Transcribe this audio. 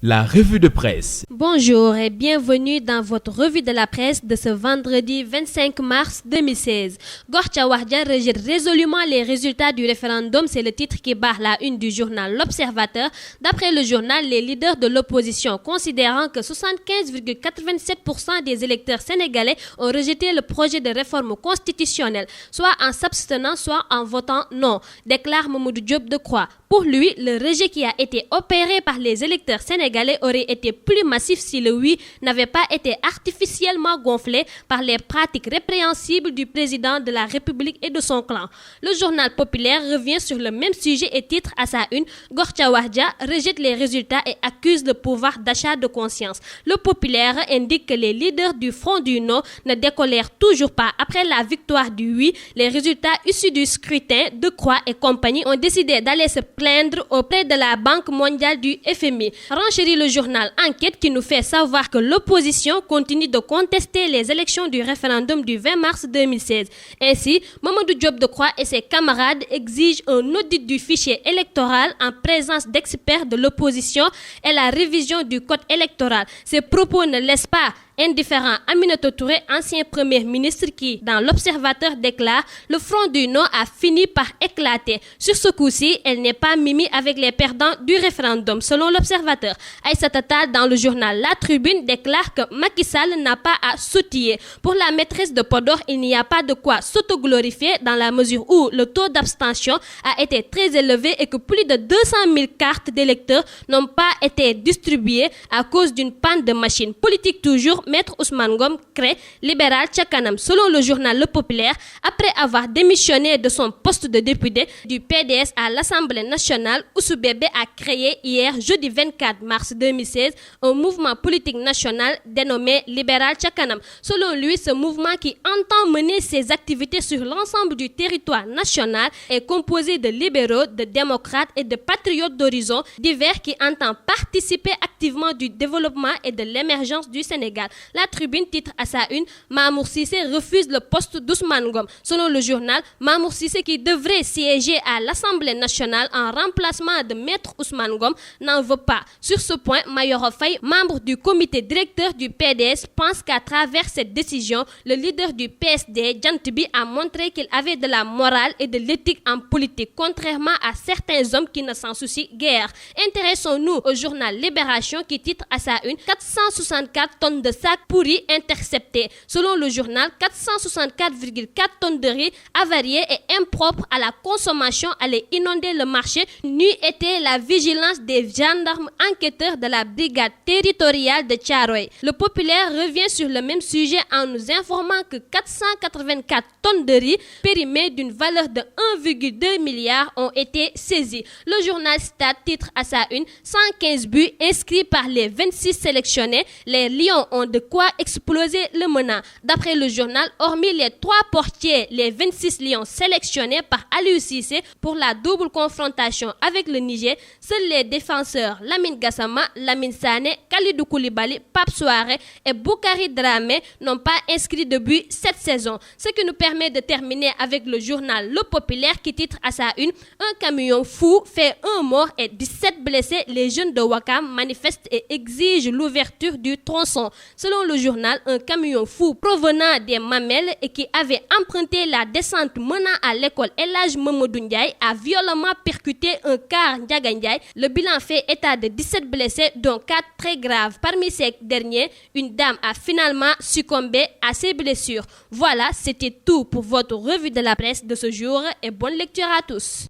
La revue de presse. Bonjour et bienvenue dans votre revue de la presse de ce vendredi 25 mars 2016. Gorcha Wahdia rejette résolument les résultats du référendum, c'est le titre qui barre la une du journal L'Observateur. D'après le journal, les leaders de l'opposition, considérant que 75,87% des électeurs sénégalais ont rejeté le projet de réforme constitutionnelle, soit en s'abstenant, soit en votant non, déclare Mamadou Diop Decroix. Pour lui, le rejet qui a été opéré par les électeurs sénégalais aurait été plus massif si le oui n'avait pas été artificiellement gonflé par les pratiques répréhensibles du président de la République et de son clan. Le journal populaire revient sur le même sujet et titre à sa une « Gorcha Wahdia rejette les résultats et accuse le pouvoir d'achat de conscience ». Le populaire indique que les leaders du Front du Non ne décollèrent toujours pas. Après la victoire du oui, les résultats issus du scrutin, Decroix et compagnie ont décidé d'aller se plaindre auprès de la Banque mondiale du FMI. Renchérit le journal Enquête qui nous fait savoir que l'opposition continue de contester les élections du référendum du 20 mars 2016. Ainsi, Mamadou Diop Decroix et ses camarades exigent un audit du fichier électoral en présence d'experts de l'opposition et la révision du code électoral. Ces propos ne laissent pas indifférent Aminata Touré, ancien premier ministre qui, dans l'Observateur, déclare « Le Front du Non a fini par éclater ». Sur ce coup-ci, elle n'est pas mimie avec les perdants du référendum, selon l'Observateur. Aïssata Tall, dans le journal La Tribune, déclare que Macky Sall n'a pas à sautiller. Pour la maîtresse de Podor, il n'y a pas de quoi s'autoglorifier dans la mesure où le taux d'abstention a été très élevé et que plus de 200 000 cartes d'électeurs n'ont pas été distribuées à cause d'une panne de machine. Politique toujours, Maître Ousmane Ngom crée libéral Tchakanam. Selon le journal Le Populaire, après avoir démissionné de son poste de député du PDS à l'Assemblée nationale, Oussou Bébé a créé hier, jeudi 24 mars 2016, un mouvement politique national dénommé libéral Tchakanam. Selon lui, ce mouvement qui entend mener ses activités sur l'ensemble du territoire national est composé de libéraux, de démocrates et de patriotes d'horizons divers qui entend participer activement du développement et de l'émergence du Sénégal. La Tribune titre à sa une « Mamour Cissé refuse le poste d'Ousmane Ngom ». Selon le journal, Mamour Cissé, qui devrait siéger à l'Assemblée nationale en remplacement de Maître Ousmane Ngom, n'en veut pas. Sur ce point, Mayoro Faye, membre du comité directeur du PDS, pense qu'à travers cette décision, le leader du PSD, Djantbi, a montré qu'il avait de la morale et de l'éthique en politique, contrairement à certains hommes qui ne s'en soucient guère. Intéressons-nous au journal Libération qui titre à sa une « 464 tonnes de sacs pourris interceptés ». Selon le journal, 464,4 tonnes de riz avariés et impropres à la consommation allaient inonder le marché. N'eût été la vigilance des gendarmes enquêteurs de la brigade territoriale de Thiaroye. Le Populaire revient sur le même sujet en nous informant que 484 tonnes de riz périmés d'une valeur de 1,2 milliard ont été saisies. Le journal Stade titre à sa une 115 buts inscrits par les 26 sélectionnés. Les Lions ont de quoi exploser le menant. D'après le journal, hormis les 3 portiers, les 26 Lions sélectionnés par Aliou Cissé pour la double confrontation avec le Niger, seuls les défenseurs Lamine Gassama, Lamine Sané, Kalidou Koulibaly, Pape Souaré et Boukari Dramé n'ont pas inscrit de but cette saison. Ce qui nous permet de terminer avec le journal Le Populaire qui titre à sa une « Un camion fou fait un mort et 17 blessés. Les jeunes de Ouakam manifestent et exigent l'ouverture du tronçon ». Selon le journal, un camion fou provenant des Mamelles et qui avait emprunté la descente menant à l'école El Hadj Mamadou Ndiaye a violemment percuté un car Ndiaga Ndiaye. Le bilan fait état de 17 blessés, dont 4 très graves. Parmi ces derniers, une dame a finalement succombé à ses blessures. Voilà, c'était tout pour votre revue de la presse de ce jour et bonne lecture à tous.